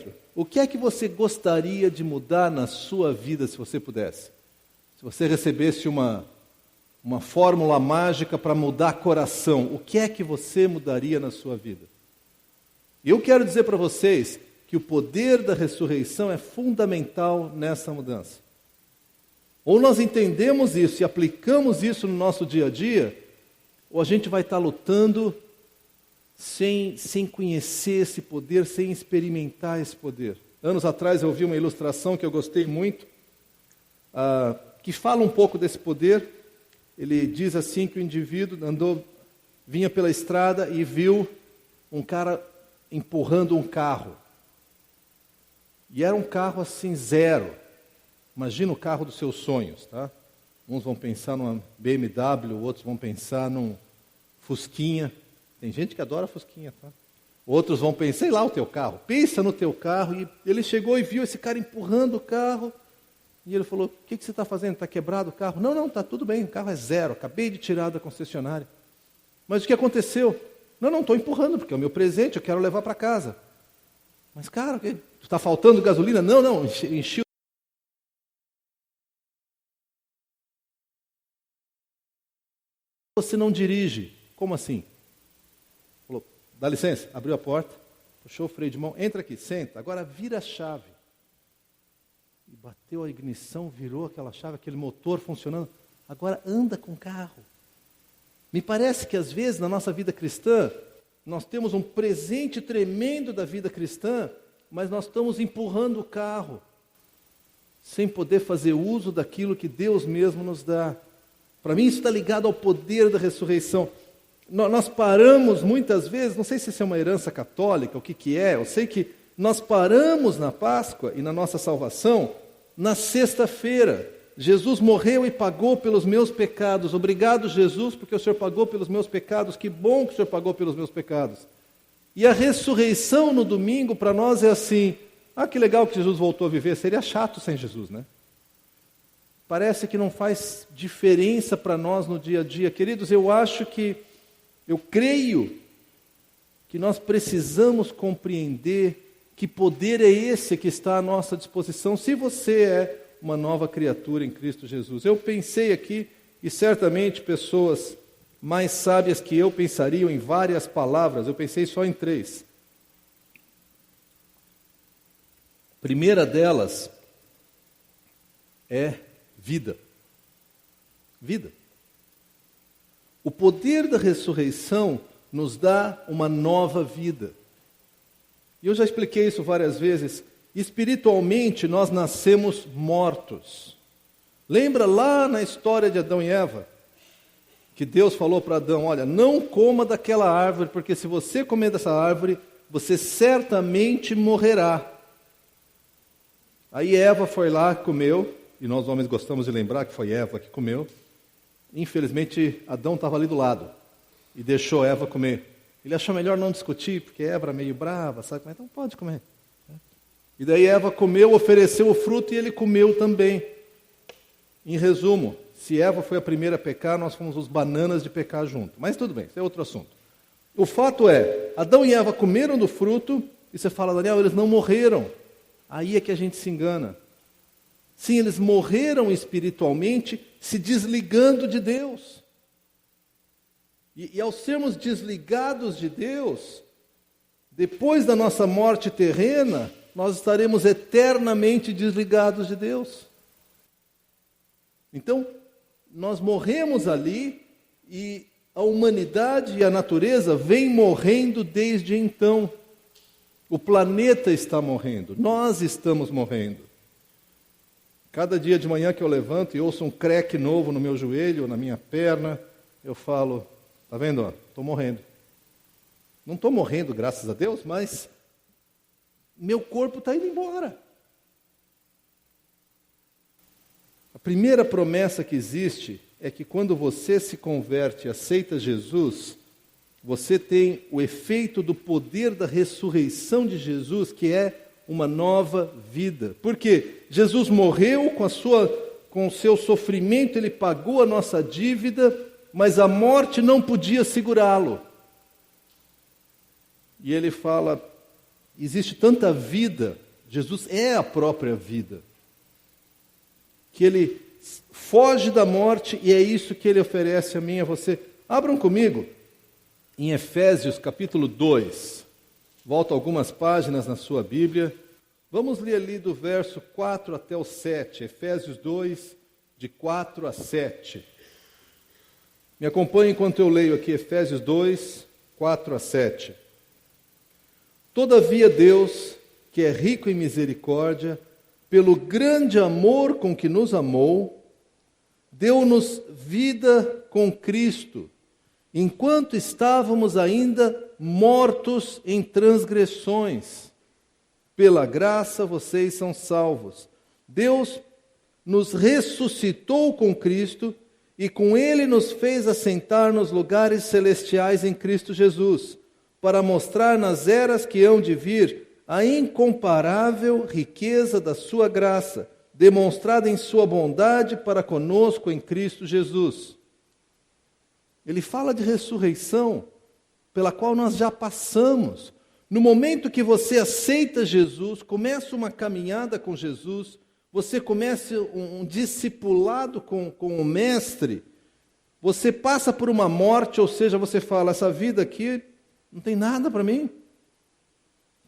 dentro. O que é que você gostaria de mudar na sua vida se você pudesse? Se você recebesse uma fórmula mágica para mudar coração, o que é que você mudaria na sua vida? Eu quero dizer para vocês que o poder da ressurreição é fundamental nessa mudança. Ou nós entendemos isso e aplicamos isso no nosso dia a dia, ou a gente vai estar lutando sem conhecer esse poder, sem experimentar esse poder. Anos atrás eu vi uma ilustração que eu gostei muito, que fala um pouco desse poder. Ele diz assim que o indivíduo vinha pela estrada e viu um cara empurrando um carro. E era um carro assim, zero. Imagina o carro dos seus sonhos, tá? Uns vão pensar numa BMW, outros vão pensar num Fusquinha. Tem gente que adora Fusquinha, tá? Outros vão pensar, sei lá, o teu carro. Pensa no teu carro. E ele chegou e viu esse cara empurrando o carro. E ele falou, o que você está fazendo? Está quebrado o carro? Não, está tudo bem, o carro é zero. Acabei de tirar da concessionária. Mas o que aconteceu? Não, estou empurrando, porque é o meu presente, eu quero levar para casa. Mas, cara, está faltando gasolina? Não, enchi. Você não dirige. Como assim? Falou, dá licença, abriu a porta, puxou o freio de mão, entra aqui, senta, agora vira a chave. E bateu a ignição, virou aquela chave, aquele motor funcionando. Agora anda com o carro. Me parece que às vezes na nossa vida cristã, nós temos um presente tremendo da vida cristã, mas nós estamos empurrando o carro, sem poder fazer uso daquilo que Deus mesmo nos dá. Para mim isso está ligado ao poder da ressurreição. Nós paramos muitas vezes, não sei se isso é uma herança católica, o que é, eu sei que nós paramos na Páscoa e na nossa salvação na sexta-feira. Jesus morreu e pagou pelos meus pecados. Obrigado, Jesus, porque o Senhor pagou pelos meus pecados. Que bom que o Senhor pagou pelos meus pecados. E a ressurreição no domingo para nós é assim, que legal que Jesus voltou a viver. Seria chato sem Jesus, né? Parece que não faz diferença para nós no dia a dia. Queridos, eu creio que nós precisamos compreender que poder é esse que está à nossa disposição, se você é uma nova criatura em Cristo Jesus. Eu pensei aqui, e certamente pessoas mais sábias que eu pensariam em várias palavras, eu pensei só em 3. A primeira delas é vida. Vida. O poder da ressurreição nos dá uma nova vida. E eu já expliquei isso várias vezes. Espiritualmente, nós nascemos mortos. Lembra lá na história de Adão e Eva? Que Deus falou para Adão, olha, não coma daquela árvore, porque se você comer dessa árvore, você certamente morrerá. Aí Eva foi lá, comeu, e nós homens gostamos de lembrar que foi Eva que comeu. Infelizmente, Adão estava ali do lado, e deixou Eva comer. Ele achou melhor não discutir, porque Eva era meio brava, sabe? Então pode comer. E daí Eva comeu, ofereceu o fruto e ele comeu também. Em resumo, se Eva foi a primeira a pecar, nós fomos os bananas de pecar junto. Mas tudo bem, isso é outro assunto. O fato é, Adão e Eva comeram do fruto, e você fala, Daniel, eles não morreram. Aí é que a gente se engana. Sim, eles morreram espiritualmente, se desligando de Deus. E ao sermos desligados de Deus, depois da nossa morte terrena, nós estaremos eternamente desligados de Deus. Então, nós morremos ali e a humanidade e a natureza vêm morrendo desde então. O planeta está morrendo, nós estamos morrendo. Cada dia de manhã que eu levanto e ouço um creque novo no meu joelho, na minha perna, eu falo, está vendo? Estou morrendo. Não estou morrendo, graças a Deus, mas meu corpo está indo embora. A primeira promessa que existe é que quando você se converte e aceita Jesus, você tem o efeito do poder da ressurreição de Jesus, que é uma nova vida. Por quê? Jesus morreu com o seu sofrimento, ele pagou a nossa dívida, mas a morte não podia segurá-lo. E ele fala, existe tanta vida, Jesus é a própria vida, que Ele foge da morte e é isso que Ele oferece a mim e a você. Abram comigo em Efésios capítulo 2. Volta algumas páginas na sua Bíblia. Vamos ler ali do verso 4 até o 7. Efésios 2, de 4 a 7. Me acompanhe enquanto eu leio aqui Efésios 2, 4 a 7. Todavia Deus, que é rico em misericórdia, pelo grande amor com que nos amou, deu-nos vida com Cristo, enquanto estávamos ainda mortos em transgressões. Pela graça vocês são salvos. Deus nos ressuscitou com Cristo e com Ele nos fez assentar nos lugares celestiais em Cristo Jesus, para mostrar nas eras que hão de vir a incomparável riqueza da sua graça, demonstrada em sua bondade para conosco em Cristo Jesus. Ele fala de ressurreição, pela qual nós já passamos. No momento que você aceita Jesus, começa uma caminhada com Jesus, você começa um discipulado com o Mestre, você passa por uma morte, ou seja, você fala, essa vida aqui não tem nada para mim.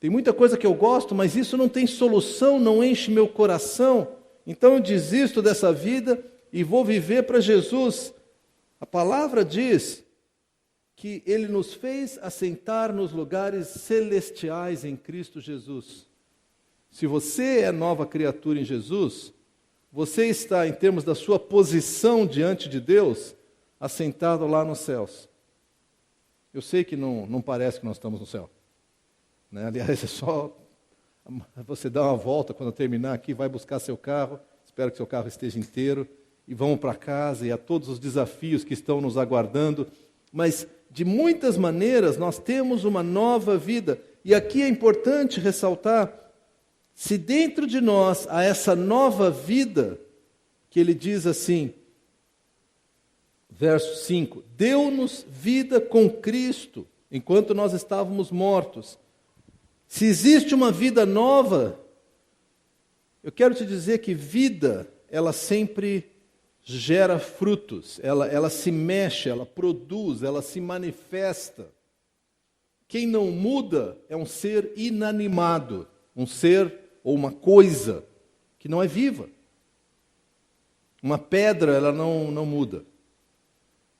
Tem muita coisa que eu gosto, mas isso não tem solução, não enche meu coração. Então eu desisto dessa vida e vou viver para Jesus. A palavra diz que Ele nos fez assentar nos lugares celestiais em Cristo Jesus. Se você é nova criatura em Jesus, você está, em termos da sua posição diante de Deus, assentado lá nos céus. Eu sei que não parece que nós estamos no céu. Né? Aliás, é só você dar uma volta quando terminar aqui, vai buscar seu carro, espero que seu carro esteja inteiro, e vamos para casa, e a todos os desafios que estão nos aguardando. Mas, de muitas maneiras, nós temos uma nova vida. E aqui é importante ressaltar, se dentro de nós há essa nova vida, que ele diz assim, verso 5, deu-nos vida com Cristo, enquanto nós estávamos mortos. Se existe uma vida nova, eu quero te dizer que vida, ela sempre gera frutos, ela se mexe, ela produz, ela se manifesta. Quem não muda é um ser inanimado, um ser ou uma coisa que não é viva. Uma pedra, ela não muda.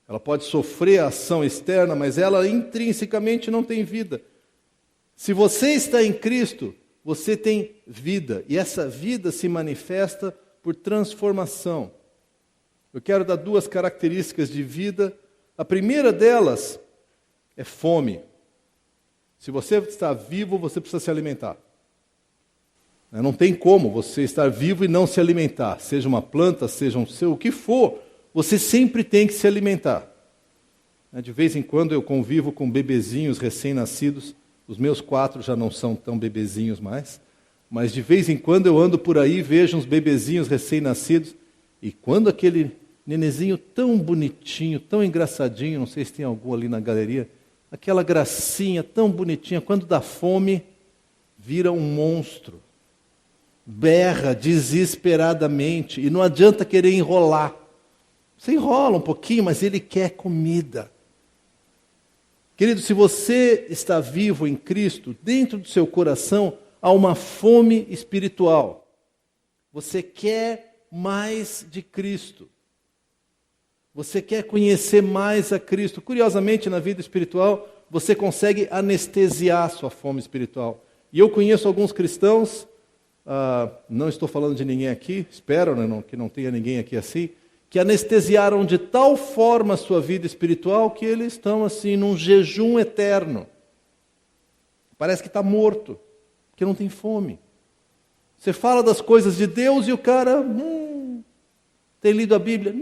Ela pode sofrer a ação externa, mas ela intrinsecamente não tem vida. Se você está em Cristo, você tem vida, e essa vida se manifesta por transformação. Eu quero dar duas características de vida. A primeira delas é fome. Se você está vivo, você precisa se alimentar. Não tem como você estar vivo e não se alimentar. Seja uma planta, seja o que for, você sempre tem que se alimentar. De vez em quando eu convivo com bebezinhos recém-nascidos. Os meus 4 já não são tão bebezinhos mais. Mas de vez em quando eu ando por aí e vejo uns bebezinhos recém-nascidos. E quando aquele nenezinho tão bonitinho, tão engraçadinho, não sei se tem algum ali na galeria, aquela gracinha tão bonitinha, quando dá fome, vira um monstro. Berra desesperadamente e não adianta querer enrolar. Você enrola um pouquinho, mas ele quer comida. Querido, se você está vivo em Cristo, dentro do seu coração há uma fome espiritual. Você quer mais de Cristo. Você quer conhecer mais a Cristo. Curiosamente, na vida espiritual, você consegue anestesiar a sua fome espiritual. E eu conheço alguns cristãos, não estou falando de ninguém aqui, espero que não tenha ninguém aqui assim, que anestesiaram de tal forma a sua vida espiritual que eles estão assim num jejum eterno. Parece que está morto, porque não tem fome. Você fala das coisas de Deus e o cara tem lido a Bíblia,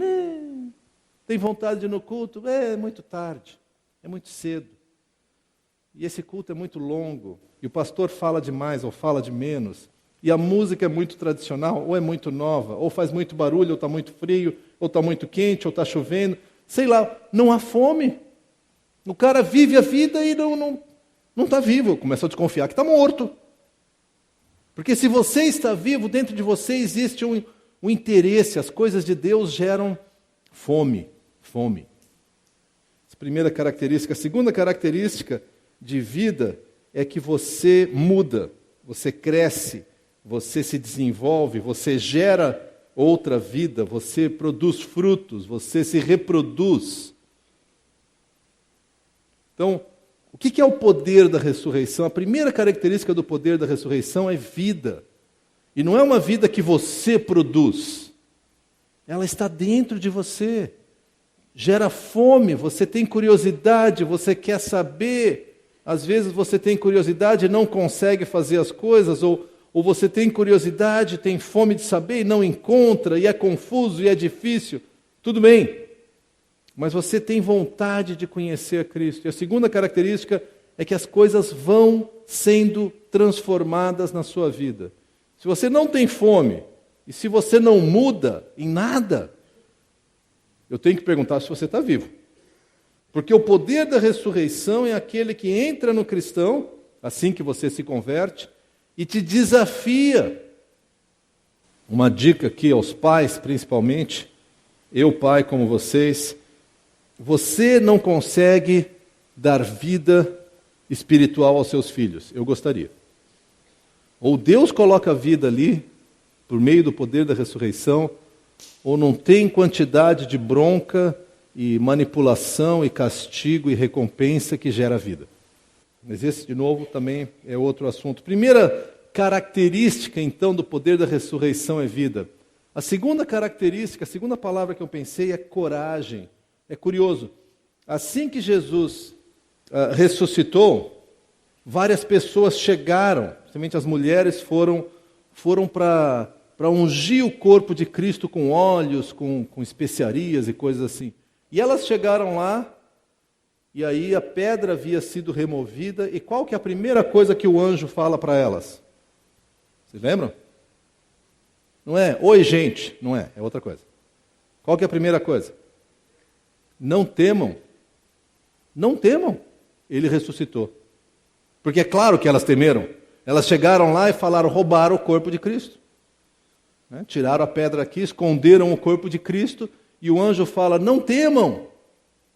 tem vontade de ir no culto, é muito tarde, é muito cedo. E esse culto é muito longo, e o pastor fala demais ou fala de menos, e a música é muito tradicional, ou é muito nova, ou faz muito barulho, ou está muito frio, ou está muito quente, ou está chovendo, sei lá, não há fome. O cara vive a vida e não está vivo. Eu começo a desconfiar que está morto. Porque se você está vivo, dentro de você existe um interesse. As coisas de Deus geram fome. Fome. Essa primeira característica. A segunda característica de vida é que você muda, você cresce, você se desenvolve, você gera outra vida, você produz frutos, você se reproduz. Então, o que é o poder da ressurreição? A primeira característica do poder da ressurreição é vida. E não é uma vida que você produz. Ela está dentro de você. Gera fome, você tem curiosidade, você quer saber. Às vezes você tem curiosidade e não consegue fazer as coisas, ou você tem curiosidade, tem fome de saber e não encontra, e é confuso e é difícil. Tudo bem, mas você tem vontade de conhecer a Cristo. E a segunda característica é que as coisas vão sendo transformadas na sua vida. Se você não tem fome, e se você não muda em nada, eu tenho que perguntar se você está vivo. Porque o poder da ressurreição é aquele que entra no cristão, assim que você se converte, e te desafia. Uma dica aqui aos pais, principalmente, eu pai como vocês, você não consegue dar vida espiritual aos seus filhos. Eu gostaria. Ou Deus coloca a vida ali, por meio do poder da ressurreição, ou não tem quantidade de bronca e manipulação e castigo e recompensa que gera vida. Mas esse, de novo, também é outro assunto. Primeira característica, então, do poder da ressurreição é vida. A segunda característica, a segunda palavra que eu pensei é coragem. É curioso. Assim que Jesus ressuscitou, várias pessoas chegaram, principalmente as mulheres foram para ungir o corpo de Cristo com óleos, com especiarias e coisas assim. E elas chegaram lá, e aí a pedra havia sido removida, e qual que é a primeira coisa que o anjo fala para elas? Vocês lembram? Não é, oi gente, não é, é outra coisa. Qual que é a primeira coisa? Não temam. Não temam. Ele ressuscitou. Porque é claro que elas temeram. Elas chegaram lá e falaram, roubaram o corpo de Cristo. Tiraram a pedra aqui, esconderam o corpo de Cristo, e o anjo fala, não temam.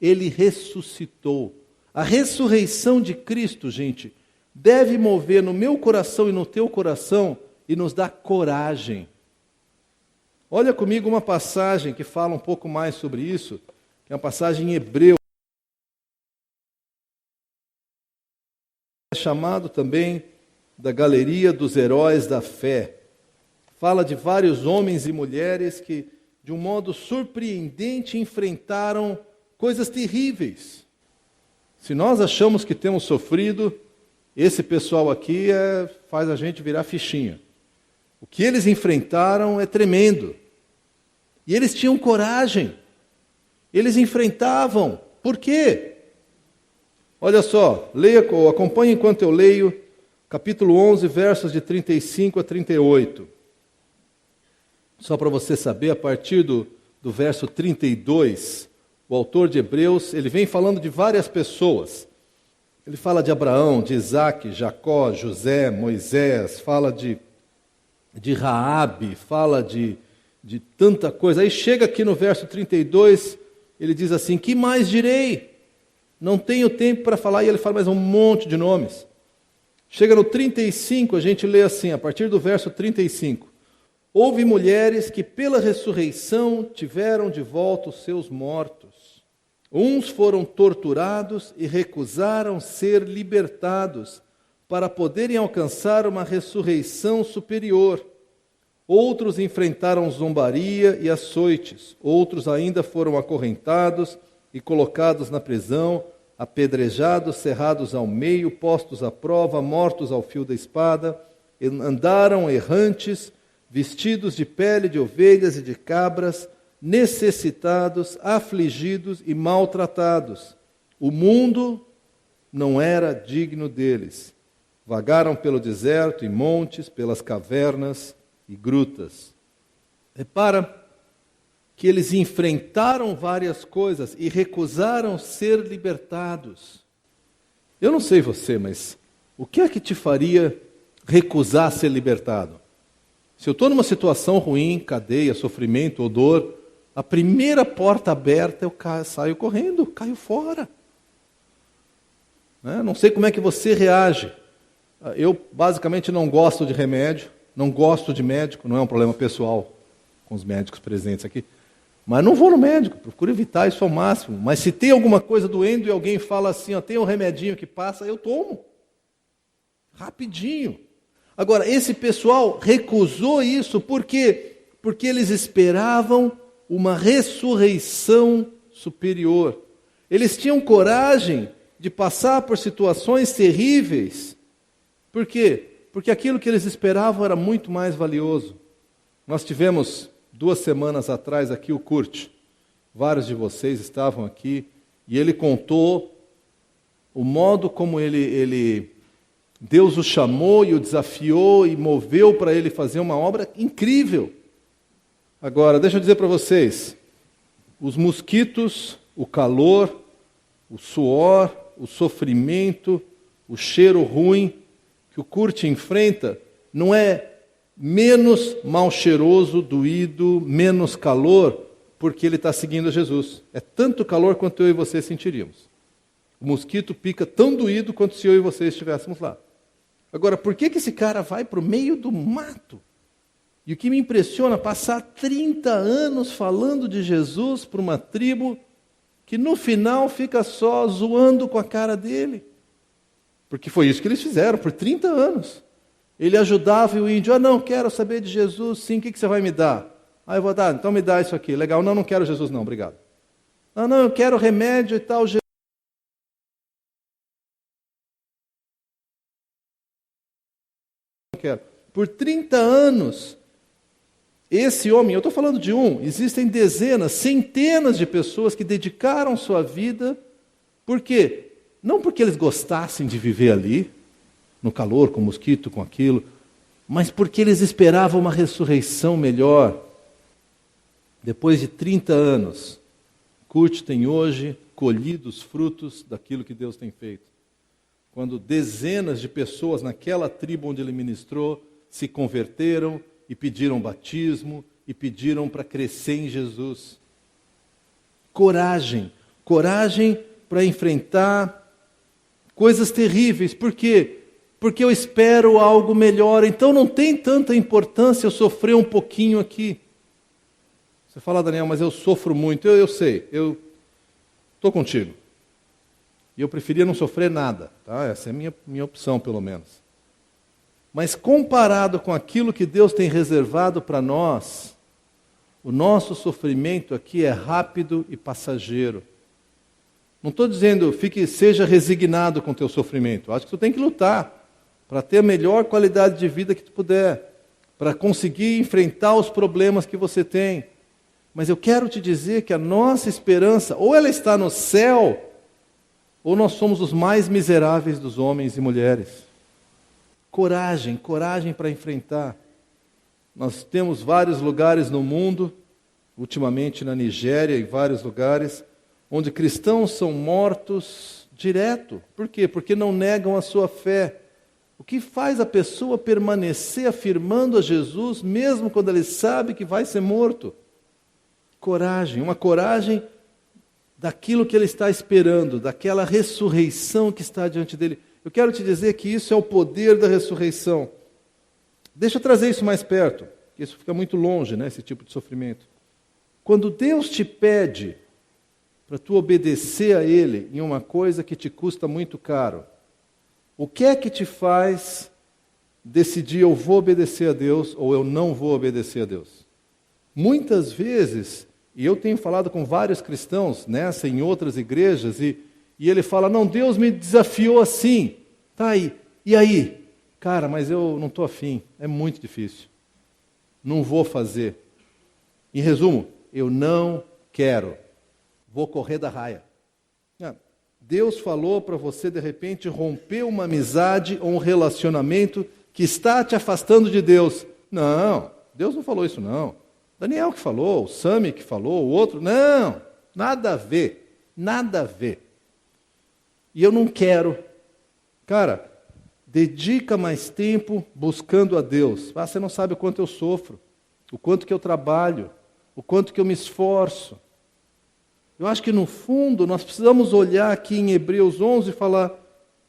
Ele ressuscitou. A ressurreição de Cristo, gente, deve mover no meu coração e no teu coração e nos dar coragem. Olha comigo uma passagem que fala um pouco mais sobre isso, que é uma passagem em Hebreu. É chamado também da galeria dos heróis da fé. Fala de vários homens e mulheres que, de um modo surpreendente, enfrentaram coisas terríveis. Se nós achamos que temos sofrido, esse pessoal aqui faz a gente virar fichinha. O que eles enfrentaram é tremendo. E eles tinham coragem. Eles enfrentavam. Por quê? Olha só, acompanhe enquanto eu leio, capítulo 11, versos de 35 a 38. Só para você saber, a partir do verso 32, o autor de Hebreus, ele vem falando de várias pessoas. Ele fala de Abraão, de Isaac, Jacó, José, Moisés, fala de Raabe, fala de tanta coisa. Aí chega aqui no verso 32, ele diz assim, que mais direi? Não tenho tempo para falar, e ele fala mais um monte de nomes. Chega no 35, a gente lê assim, a partir do verso 35. Houve mulheres que pela ressurreição tiveram de volta os seus mortos. Uns foram torturados e recusaram ser libertados para poderem alcançar uma ressurreição superior. Outros enfrentaram zombaria e açoites. Outros ainda foram acorrentados e colocados na prisão, apedrejados, cerrados ao meio, postos à prova, mortos ao fio da espada, andaram errantes, vestidos de pele de ovelhas e de cabras, necessitados, afligidos e maltratados. O mundo não era digno deles. Vagaram pelo deserto, em montes, pelas cavernas e grutas. Repara que eles enfrentaram várias coisas e recusaram ser libertados. Eu não sei você, mas o que é que te faria recusar ser libertado? Se eu estou numa situação ruim, cadeia, sofrimento ou dor, a primeira porta aberta eu saio correndo, caio fora. Não sei como é que você reage. Eu basicamente não gosto de remédio, não gosto de médico, não é um problema pessoal com os médicos presentes aqui. Mas não vou no médico, procuro evitar isso ao máximo. Mas se tem alguma coisa doendo e alguém fala assim, tem um remedinho que passa, eu tomo. Rapidinho. Agora, esse pessoal recusou isso, por quê? Porque eles esperavam uma ressurreição superior. Eles tinham coragem de passar por situações terríveis. Por quê? Porque aquilo que eles esperavam era muito mais valioso. Nós tivemos 2 semanas atrás aqui o Kurt. Vários de vocês estavam aqui e ele contou o modo como Deus o chamou e o desafiou e moveu para ele fazer uma obra incrível. Agora, deixa eu dizer para vocês, os mosquitos, o calor, o suor, o sofrimento, o cheiro ruim que o Kurt enfrenta, não é menos mal cheiroso, doído, menos calor, porque ele está seguindo a Jesus. É tanto calor quanto eu e você sentiríamos. O mosquito pica tão doído quanto se eu e você estivéssemos lá. Agora, por que esse cara vai para o meio do mato? E o que me impressiona, passar 30 anos falando de Jesus para uma tribo que no final fica só zoando com a cara dele. Porque foi isso que eles fizeram por 30 anos. Ele ajudava e o índio, não, quero saber de Jesus, sim, o que você vai me dar? Eu vou dar, então me dá isso aqui. Legal, não quero Jesus não, obrigado. Não, eu quero remédio e tal, Jesus. Não quero. Por 30 anos, esse homem, eu estou falando de existem dezenas, centenas de pessoas que dedicaram sua vida, por quê? Não porque eles gostassem de viver ali, no calor, com mosquito, com aquilo, mas porque eles esperavam uma ressurreição melhor. Depois de 30 anos, Kurt tem hoje colhido os frutos daquilo que Deus tem feito. Quando dezenas de pessoas naquela tribo onde ele ministrou se converteram e pediram batismo e pediram para crescer em Jesus. Coragem para enfrentar coisas terríveis. Por quê? Porque eu espero algo melhor, então não tem tanta importância eu sofrer um pouquinho aqui. Você fala, Daniel, mas eu sofro muito. Eu sei, eu estou contigo. E eu preferia não sofrer nada, tá? Essa é a minha opção, pelo menos. Mas comparado com aquilo que Deus tem reservado para nós, o nosso sofrimento aqui é rápido e passageiro. Não estou dizendo, seja resignado com o teu sofrimento. Acho que tu tem que lutar para ter a melhor qualidade de vida que tu puder, para conseguir enfrentar os problemas que você tem. Mas eu quero te dizer que a nossa esperança, ou ela está no céu, ou nós somos os mais miseráveis dos homens e mulheres. Coragem para enfrentar. Nós temos vários lugares no mundo, ultimamente na Nigéria e vários lugares, onde cristãos são mortos direto. Por quê? Porque não negam a sua fé. O que faz a pessoa permanecer afirmando a Jesus, mesmo quando ele sabe que vai ser morto? Coragem, uma coragem daquilo que ele está esperando, daquela ressurreição que está diante dele. Eu quero te dizer que isso é o poder da ressurreição. Deixa eu trazer isso mais perto, porque isso fica muito longe, esse tipo de sofrimento. Quando Deus te pede para tu obedecer a Ele em uma coisa que te custa muito caro, o que é que te faz decidir eu vou obedecer a Deus ou eu não vou obedecer a Deus? Muitas vezes, e eu tenho falado com vários cristãos nessa e em outras igrejas, e ele fala, não, Deus me desafiou assim, tá aí, e aí? Cara, mas eu não estou afim, é muito difícil, não vou fazer. Em resumo, eu não quero, vou correr da raia. Deus falou para você, de repente, romper uma amizade ou um relacionamento que está te afastando de Deus. Não, Deus não falou isso não. Daniel que falou, o Sami que falou, o outro. Não, nada a ver, nada a ver. E eu não quero, Cara, dedica mais tempo buscando a Deus. Você não sabe o quanto eu sofro, o quanto que eu trabalho, o quanto que eu me esforço. Eu acho que no fundo nós precisamos olhar aqui em Hebreus 11 e falar,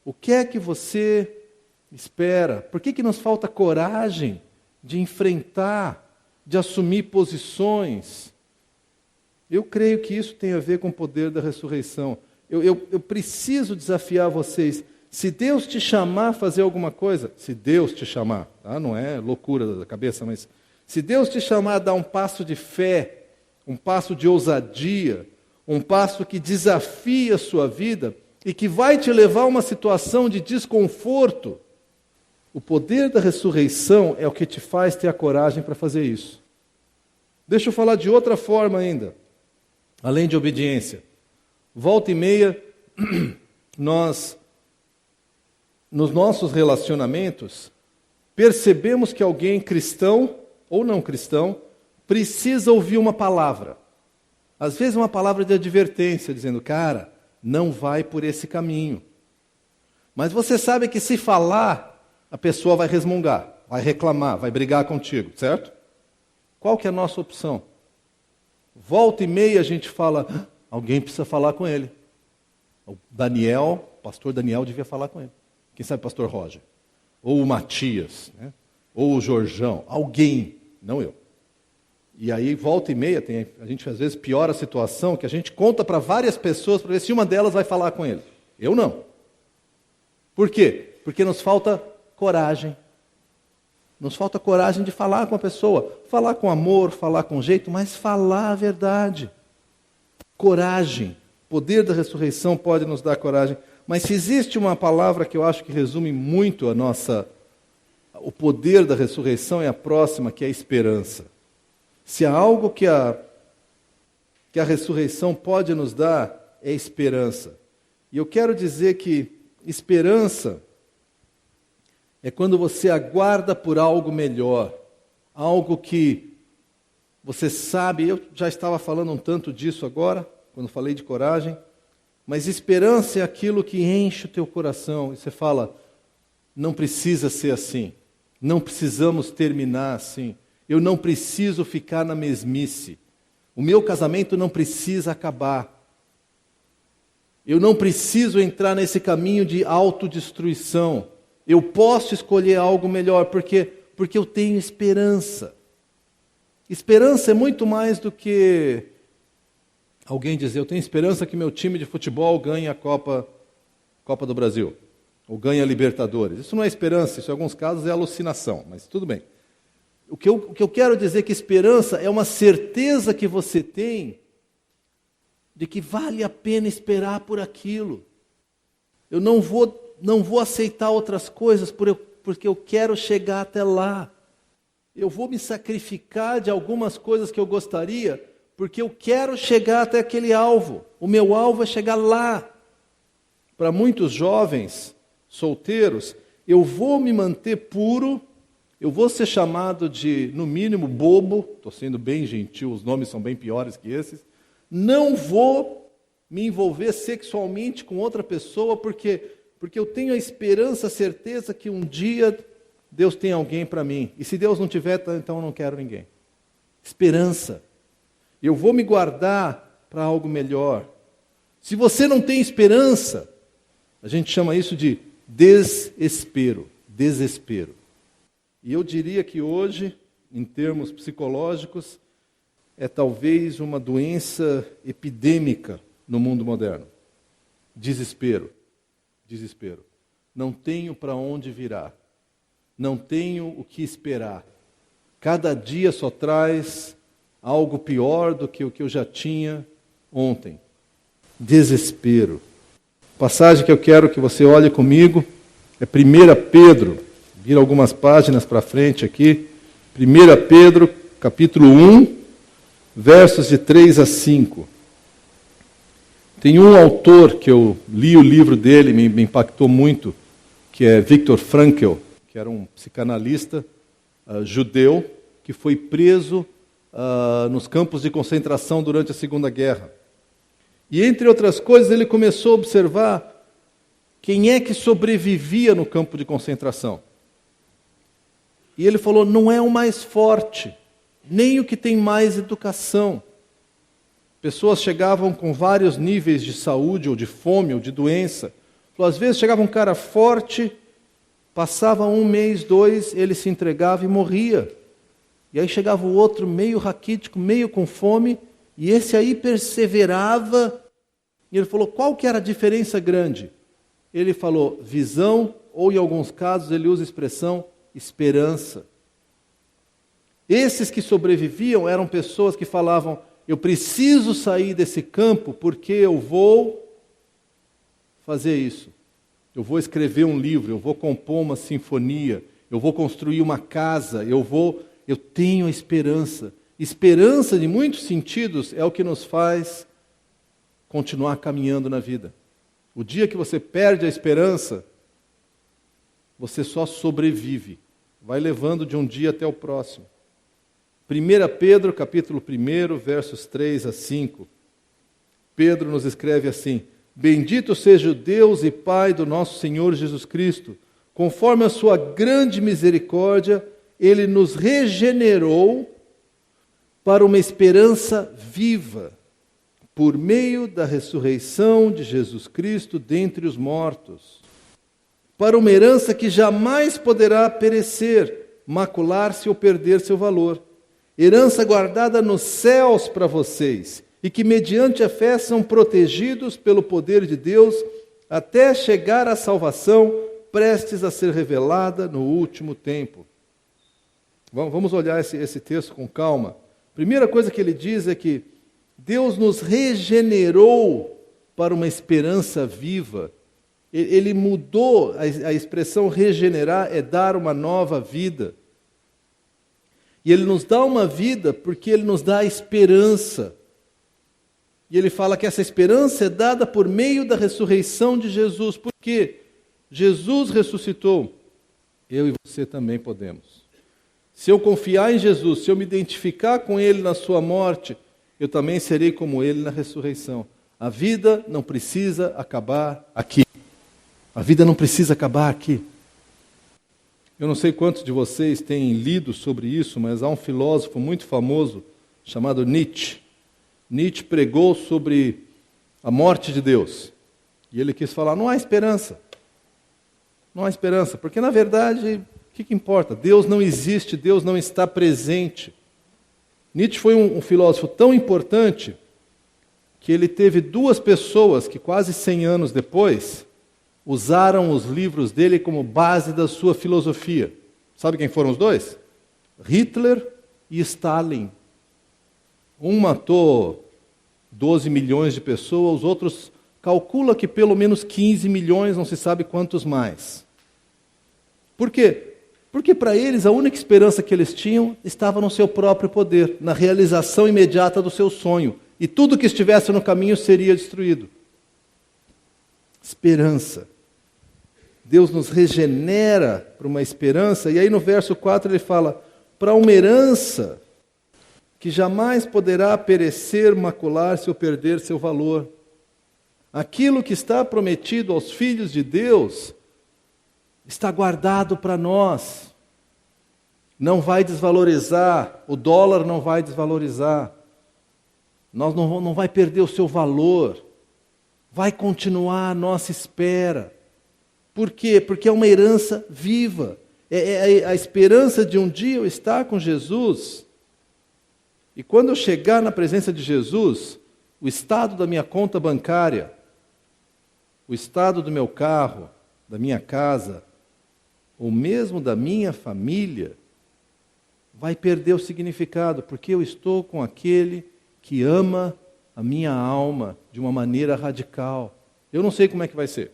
o que é que você espera? Por que nos falta coragem de enfrentar, de assumir posições? Eu creio que isso tem a ver com o poder da ressurreição. Eu preciso desafiar vocês. Se Deus te chamar a fazer alguma coisa, se Deus te chamar, tá? Não é loucura da cabeça, mas se Deus te chamar a dar um passo de fé, um passo de ousadia, um passo que desafia a sua vida e que vai te levar a uma situação de desconforto, o poder da ressurreição é o que te faz ter a coragem para fazer isso. Deixa eu falar de outra forma ainda, além de obediência. Volta e meia, nós, nos nossos relacionamentos, percebemos que alguém cristão ou não cristão precisa ouvir uma palavra. Às vezes uma palavra de advertência, dizendo, cara, não vai por esse caminho. Mas você sabe que se falar, a pessoa vai resmungar, vai reclamar, vai brigar contigo, certo? Qual que é a nossa opção? Volta e meia a gente fala, alguém precisa falar com ele. O pastor Daniel devia falar com ele. Quem sabe o pastor Roger? Ou o Matias, né? Ou o Jorjão. Alguém, não eu. E aí, volta e meia, a gente às vezes piora a situação, que a gente conta para várias pessoas para ver se uma delas vai falar com ele. Eu não. Por quê? Porque nos falta coragem. Nos falta coragem de falar com a pessoa. Falar com amor, falar com jeito, mas falar a verdade. Coragem. O poder da ressurreição pode nos dar coragem. Mas se existe uma palavra que eu acho que resume muito o poder da ressurreição, é a próxima, que é a esperança. Se há algo que a ressurreição pode nos dar, é esperança. E eu quero dizer que esperança é quando você aguarda por algo melhor, algo que você sabe. Eu já estava falando um tanto disso agora, quando falei de coragem, mas esperança é aquilo que enche o teu coração, e você fala, não precisa ser assim, não precisamos terminar assim, eu não preciso ficar na mesmice, o meu casamento não precisa acabar, eu não preciso entrar nesse caminho de autodestruição, eu posso escolher algo melhor, porque eu tenho esperança. Esperança é muito mais do que alguém dizer, eu tenho esperança que meu time de futebol ganhe a Copa do Brasil, ou ganhe a Libertadores. Isso não é esperança, isso em alguns casos é alucinação, mas tudo bem. O que eu quero dizer é que esperança é uma certeza que você tem de que vale a pena esperar por aquilo. Eu não vou aceitar outras coisas porque eu quero chegar até lá. Eu vou me sacrificar de algumas coisas que eu gostaria porque eu quero chegar até aquele alvo. O meu alvo é chegar lá. Para muitos jovens solteiros, eu vou me manter puro, eu vou ser chamado de, no mínimo, bobo, estou sendo bem gentil, os nomes são bem piores que esses, não vou me envolver sexualmente com outra pessoa, porque eu tenho a esperança, a certeza que um dia Deus tem alguém para mim, e se Deus não tiver, então eu não quero ninguém. Esperança. Eu vou me guardar para algo melhor. Se você não tem esperança, a gente chama isso de desespero. Desespero. E eu diria que hoje, em termos psicológicos, é talvez uma doença epidêmica no mundo moderno. Desespero. Desespero. Não tenho para onde virar. Não tenho o que esperar. Cada dia só traz algo pior do que o que eu já tinha ontem. Desespero. A passagem que eu quero que você olhe comigo é 1 Pedro. Vira algumas páginas para frente aqui. 1 Pedro, capítulo 1, versos de 3 a 5. Tem um autor que eu li o livro dele, me impactou muito, que é Viktor Frankl, que era um psicanalista judeu, que foi preso nos campos de concentração durante a Segunda Guerra. E, entre outras coisas, ele começou a observar Quem é que sobrevivia no campo de concentração? E ele falou, não é o mais forte, nem o que tem mais educação. Pessoas chegavam com vários níveis de saúde, ou de fome, ou de doença. Às vezes chegava um cara forte, passava 1 mês, 2, ele se entregava e morria. E aí chegava o outro meio raquítico, meio com fome, e esse aí perseverava. E ele falou, qual que era a diferença grande? Ele falou, visão, ou em alguns casos ele usa a expressão esperança. Esses que sobreviviam eram pessoas que falavam, eu preciso sair desse campo porque eu vou fazer isso. Eu vou escrever um livro, eu vou compor uma sinfonia, eu vou construir uma casa, eu tenho a esperança. Esperança, em muitos sentidos, é o que nos faz continuar caminhando na vida. O dia que você perde a esperança, você só sobrevive. Vai levando de um dia até o próximo. 1 Pedro, capítulo 1, versos 3 a 5. Pedro nos escreve assim, bendito seja o Deus e Pai do nosso Senhor Jesus Cristo, conforme a sua grande misericórdia, Ele nos regenerou para uma esperança viva, por meio da ressurreição de Jesus Cristo dentre os mortos, para uma herança que jamais poderá perecer, macular-se ou perder seu valor. Herança guardada nos céus para vocês, e que mediante a fé são protegidos pelo poder de Deus, até chegar à salvação, prestes a ser revelada no último tempo. Vamos olhar esse texto com calma. Primeira coisa que ele diz é que Deus nos regenerou para uma esperança viva. Ele mudou, a expressão regenerar é dar uma nova vida. E Ele nos dá uma vida porque Ele nos dá a esperança. E Ele fala que essa esperança é dada por meio da ressurreição de Jesus. Por quê? Jesus ressuscitou. Eu e você também podemos. Se eu confiar em Jesus, se eu me identificar com Ele na sua morte, eu também serei como Ele na ressurreição. A vida não precisa acabar aqui. A vida não precisa acabar aqui. Eu não sei quantos de vocês têm lido sobre isso, mas há um filósofo muito famoso chamado Nietzsche. Nietzsche pregou sobre a morte de Deus. E ele quis falar, não há esperança. Não há esperança, porque na verdade, o que importa? Deus não existe, Deus não está presente. Nietzsche foi um filósofo tão importante que ele teve 2 pessoas que quase 100 anos depois usaram os livros dele como base da sua filosofia. Sabe quem foram os 2? Hitler e Stalin. Um matou 12 milhões de pessoas, os outros calcula que pelo menos 15 milhões, não se sabe quantos mais. Por quê? Porque para eles a única esperança que eles tinham estava no seu próprio poder, na realização imediata do seu sonho. E tudo que estivesse no caminho seria destruído. Esperança. Deus nos regenera para uma esperança, e aí no verso 4 ele fala, para uma herança que jamais poderá perecer, macular-se ou perder seu valor. Aquilo que está prometido aos filhos de Deus está guardado para nós. Não vai desvalorizar, o dólar não vai desvalorizar, não vai perder o seu valor, vai continuar a nossa espera. Por quê? Porque é uma herança viva. É a esperança de um dia eu estar com Jesus. E quando eu chegar na presença de Jesus, o estado da minha conta bancária, o estado do meu carro, da minha casa, ou mesmo da minha família, vai perder o significado, porque eu estou com aquele que ama a minha alma de uma maneira radical. Eu não sei como é que vai ser.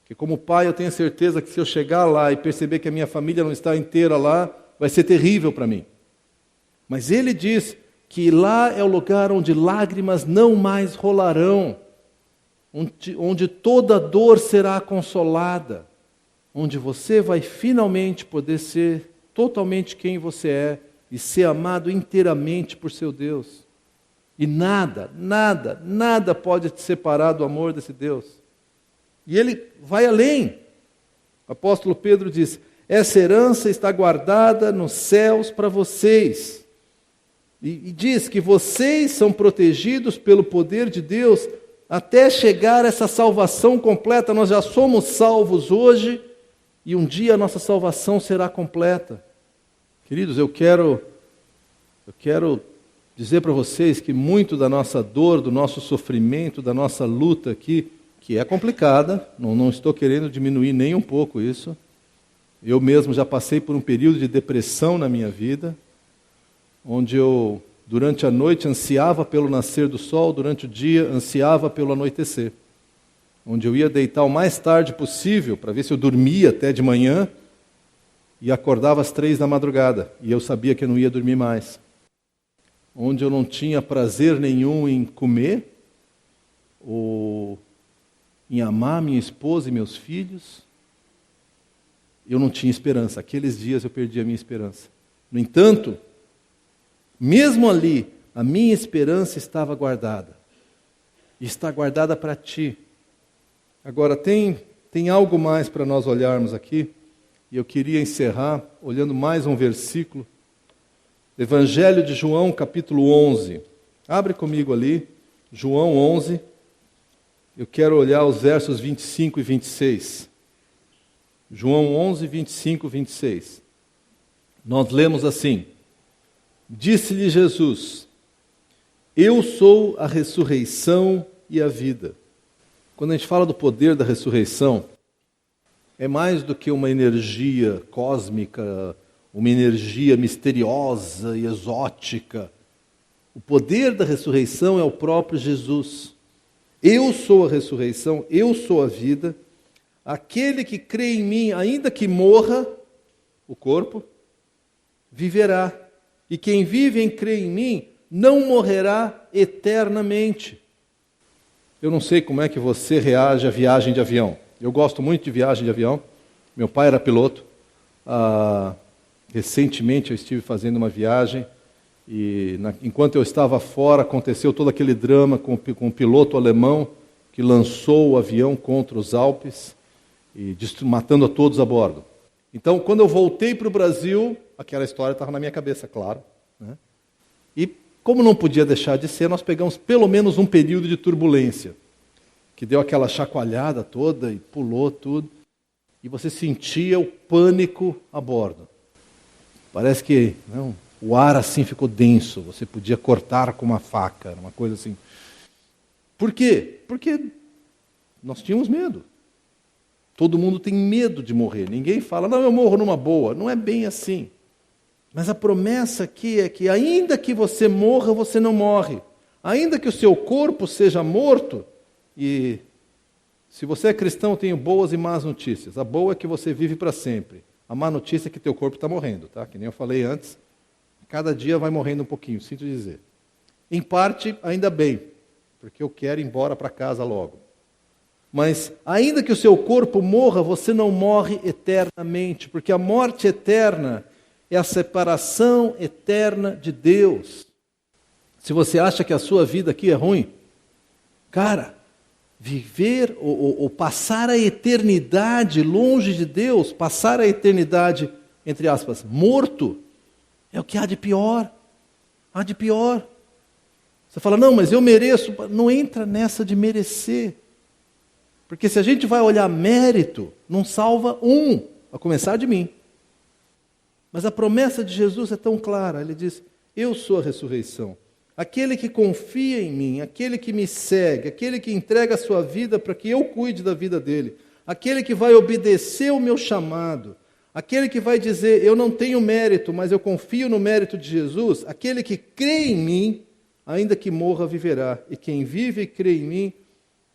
Porque como pai eu tenho certeza que se eu chegar lá e perceber que a minha família não está inteira lá, vai ser terrível para mim. Mas ele diz que lá é o lugar onde lágrimas não mais rolarão, onde toda dor será consolada, onde você vai finalmente poder ser totalmente quem você é e ser amado inteiramente por seu Deus. E nada pode te separar do amor desse Deus. E ele vai além. O apóstolo Pedro diz: essa herança está guardada nos céus para vocês. E diz que vocês são protegidos pelo poder de Deus até chegar a essa salvação completa. Nós já somos salvos hoje e um dia a nossa salvação será completa. Queridos, eu quero dizer para vocês que muito da nossa dor, do nosso sofrimento, da nossa luta aqui, que é complicada, não estou querendo diminuir nem um pouco isso. Eu mesmo já passei por um período de depressão na minha vida, onde eu, durante a noite, ansiava pelo nascer do sol, durante o dia, ansiava pelo anoitecer. Onde eu ia deitar o mais tarde possível, para ver se eu dormia até de manhã, e acordava às 3 da madrugada, e eu sabia que eu não ia dormir mais. Onde eu não tinha prazer nenhum em comer, ou em amar minha esposa e meus filhos, eu não tinha esperança. Aqueles dias eu perdi a minha esperança. No entanto, mesmo ali, a minha esperança estava guardada. E está guardada para ti. Agora, tem algo mais para nós olharmos aqui, e eu queria encerrar olhando mais um versículo. Evangelho de João, capítulo 11. Abre comigo ali, João 11. Eu quero olhar os versos 25 e 26. João 11, 25 e 26. Nós lemos assim: disse-lhe Jesus: eu sou a ressurreição e a vida. Quando a gente fala do poder da ressurreição, é mais do que uma energia cósmica, uma energia misteriosa e exótica. O poder da ressurreição é o próprio Jesus. Eu sou a ressurreição, eu sou a vida. Aquele que crê em mim, ainda que morra o corpo, viverá. E quem vive e crê em mim, não morrerá eternamente. Eu não sei como é que você reage à viagem de avião. Eu gosto muito de viagem de avião. Meu pai era piloto. Recentemente eu estive fazendo uma viagem e enquanto eu estava fora aconteceu todo aquele drama com um piloto alemão que lançou o avião contra os Alpes e matando a todos a bordo. Então, quando eu voltei para o Brasil, aquela história estava na minha cabeça, claro, né? E como não podia deixar de ser, nós pegamos pelo menos um período de turbulência, que deu aquela chacoalhada toda e pulou tudo, e você sentia o pânico a bordo. Parece que o ar assim ficou denso, você podia cortar com uma faca, uma coisa assim. Por quê? Porque nós tínhamos medo. Todo mundo tem medo de morrer. Ninguém fala, não, eu morro numa boa. Não é bem assim. Mas a promessa aqui é que ainda que você morra, você não morre. Ainda que o seu corpo seja morto, e se você é cristão, eu tenho boas e más notícias. A boa é que você vive para sempre. A má notícia é que teu corpo está morrendo, tá? Que nem eu falei antes. Cada dia vai morrendo um pouquinho, sinto dizer. Em parte, ainda bem, porque eu quero ir embora para casa logo. Mas, ainda que o seu corpo morra, você não morre eternamente, porque a morte eterna é a separação eterna de Deus. Se você acha que a sua vida aqui é ruim, cara, viver ou passar a eternidade longe de Deus, passar a eternidade, entre aspas, morto, é o que há de pior. Há de pior. Você fala, não, mas eu mereço. Não entra nessa de merecer. Porque se a gente vai olhar mérito, não salva um, a começar de mim. Mas a promessa de Jesus é tão clara. Ele diz, eu sou a ressurreição. Aquele que confia em mim, aquele que me segue, aquele que entrega a sua vida para que eu cuide da vida dele, aquele que vai obedecer o meu chamado, aquele que vai dizer, eu não tenho mérito, mas eu confio no mérito de Jesus, aquele que crê em mim, ainda que morra, viverá. E quem vive e crê em mim,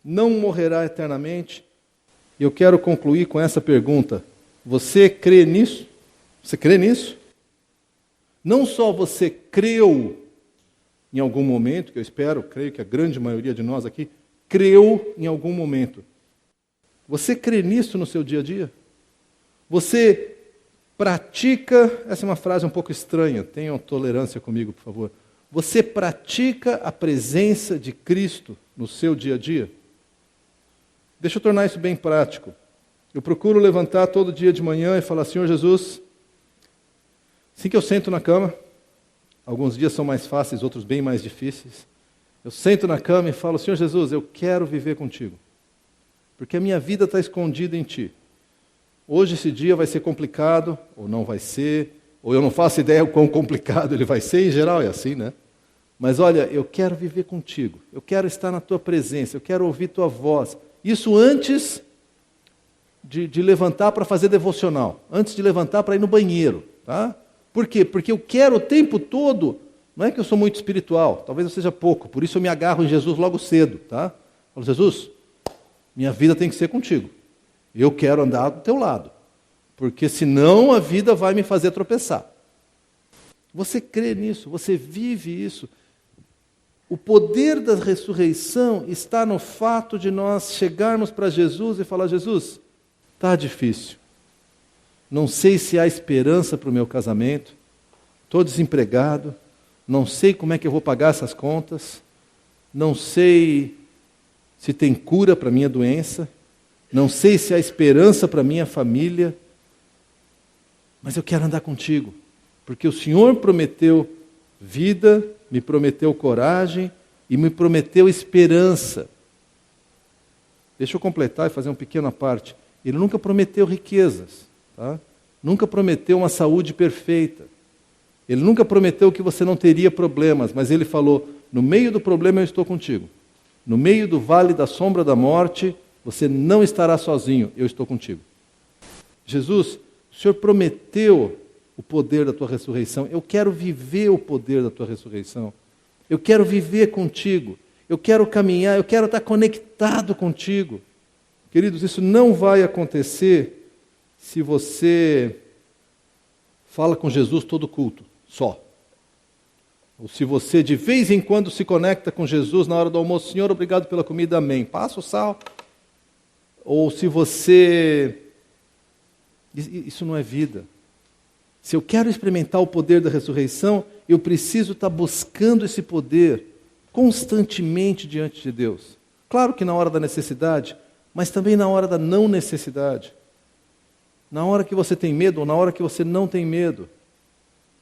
não morrerá eternamente. E eu quero concluir com essa pergunta. Você crê nisso? Você crê nisso? Não só você creu em algum momento, que eu creio que a grande maioria de nós aqui, creu em algum momento. Você crê nisso no seu dia a dia? Você pratica, essa é uma frase um pouco estranha, tenham tolerância comigo, por favor. Você pratica a presença de Cristo no seu dia a dia? Deixa eu tornar isso bem prático. Eu procuro levantar todo dia de manhã e falar: Senhor Jesus, assim que eu sento na cama, alguns dias são mais fáceis, outros bem mais difíceis, eu sento na cama e falo: Senhor Jesus, eu quero viver contigo, porque a minha vida está escondida em Ti. Hoje esse dia vai ser complicado, ou não vai ser, ou eu não faço ideia o quão complicado ele vai ser, em geral é assim, né? Mas olha, eu quero viver contigo, eu quero estar na Tua presença, eu quero ouvir Tua voz. Isso antes de levantar para fazer devocional, antes de levantar para ir no banheiro, tá? Por quê? Porque eu quero o tempo todo, não é que eu sou muito espiritual, talvez eu seja pouco, por isso eu me agarro em Jesus logo cedo, tá? Falo: Jesus, minha vida tem que ser contigo, eu quero andar do teu lado, porque senão a vida vai me fazer tropeçar. Você crê nisso, você vive isso. O poder da ressurreição está no fato de nós chegarmos para Jesus e falar: Jesus, está difícil, não sei se há esperança para o meu casamento, estou desempregado, não sei como é que eu vou pagar essas contas, não sei se tem cura para a minha doença, não sei se há esperança para a minha família, mas eu quero andar contigo, porque o Senhor prometeu vida, me prometeu coragem e me prometeu esperança. Deixa eu completar e fazer uma pequena parte. Ele nunca prometeu riquezas, tá? Nunca prometeu uma saúde perfeita. Ele nunca prometeu que você não teria problemas, mas Ele falou: no meio do problema eu estou contigo. No meio do vale da sombra da morte, você não estará sozinho, eu estou contigo. Jesus, o Senhor prometeu o poder da Tua ressurreição. Eu quero viver o poder da Tua ressurreição. Eu quero viver contigo. Eu quero caminhar, eu quero estar conectado contigo. Queridos, isso não vai acontecer se você fala com Jesus todo culto, só. Ou se você de vez em quando se conecta com Jesus na hora do almoço: Senhor, obrigado pela comida, amém. Passa o sal. Ou se você... Isso não é vida. Se eu quero experimentar o poder da ressurreição, eu preciso estar buscando esse poder constantemente diante de Deus. Claro que na hora da necessidade, mas também na hora da não necessidade. Na hora que você tem medo ou na hora que você não tem medo.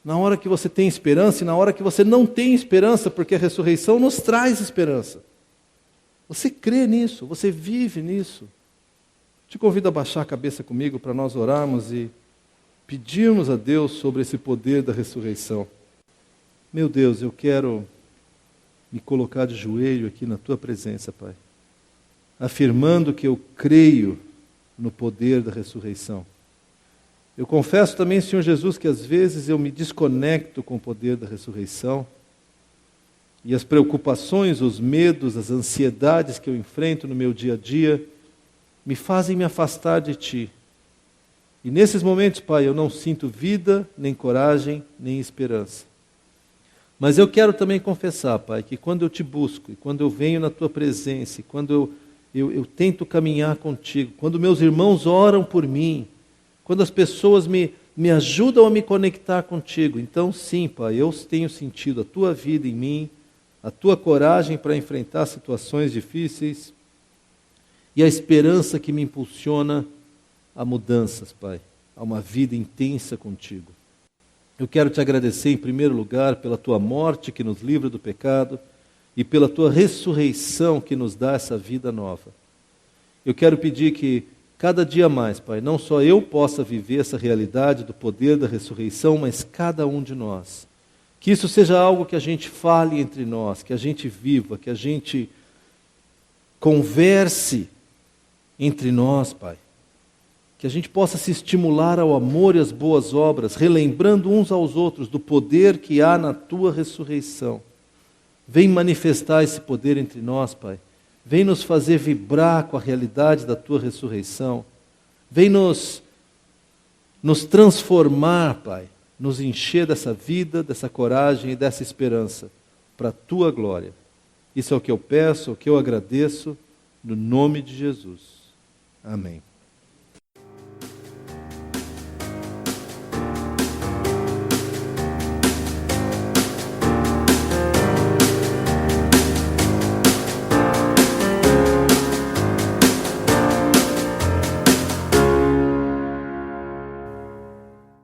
Na hora que você tem esperança e na hora que você não tem esperança, porque a ressurreição nos traz esperança. Você crê nisso, você vive nisso. Te convido a baixar a cabeça comigo para nós orarmos e pedirmos a Deus sobre esse poder da ressurreição. Meu Deus, eu quero me colocar de joelho aqui na Tua presença, Pai, afirmando que eu creio no poder da ressurreição. Eu confesso também, Senhor Jesus, que às vezes eu me desconecto com o poder da ressurreição e as preocupações, os medos, as ansiedades que eu enfrento no meu dia a dia me fazem me afastar de Ti. E nesses momentos, Pai, eu não sinto vida, nem coragem, nem esperança. Mas eu quero também confessar, Pai, que quando eu Te busco, e quando eu venho na Tua presença, e quando eu tento caminhar contigo, quando meus irmãos oram por mim, quando as pessoas me ajudam a me conectar contigo, então sim, Pai, eu tenho sentido a Tua vida em mim, a Tua coragem para enfrentar situações difíceis e a esperança que me impulsiona a mudanças, Pai, a uma vida intensa contigo. Eu quero Te agradecer em primeiro lugar pela Tua morte que nos livra do pecado e pela Tua ressurreição que nos dá essa vida nova. Eu quero pedir que cada dia mais, Pai, não só eu possa viver essa realidade do poder da ressurreição, mas cada um de nós. Que isso seja algo que a gente fale entre nós, que a gente viva, que a gente converse entre nós, Pai. Que a gente possa se estimular ao amor e às boas obras, relembrando uns aos outros do poder que há na Tua ressurreição. Vem manifestar esse poder entre nós, Pai. Vem nos fazer vibrar com a realidade da Tua ressurreição. Vem nos transformar, Pai. Nos encher dessa vida, dessa coragem e dessa esperança para a Tua glória. Isso é o que eu peço, é o que eu agradeço, no nome de Jesus. Amém.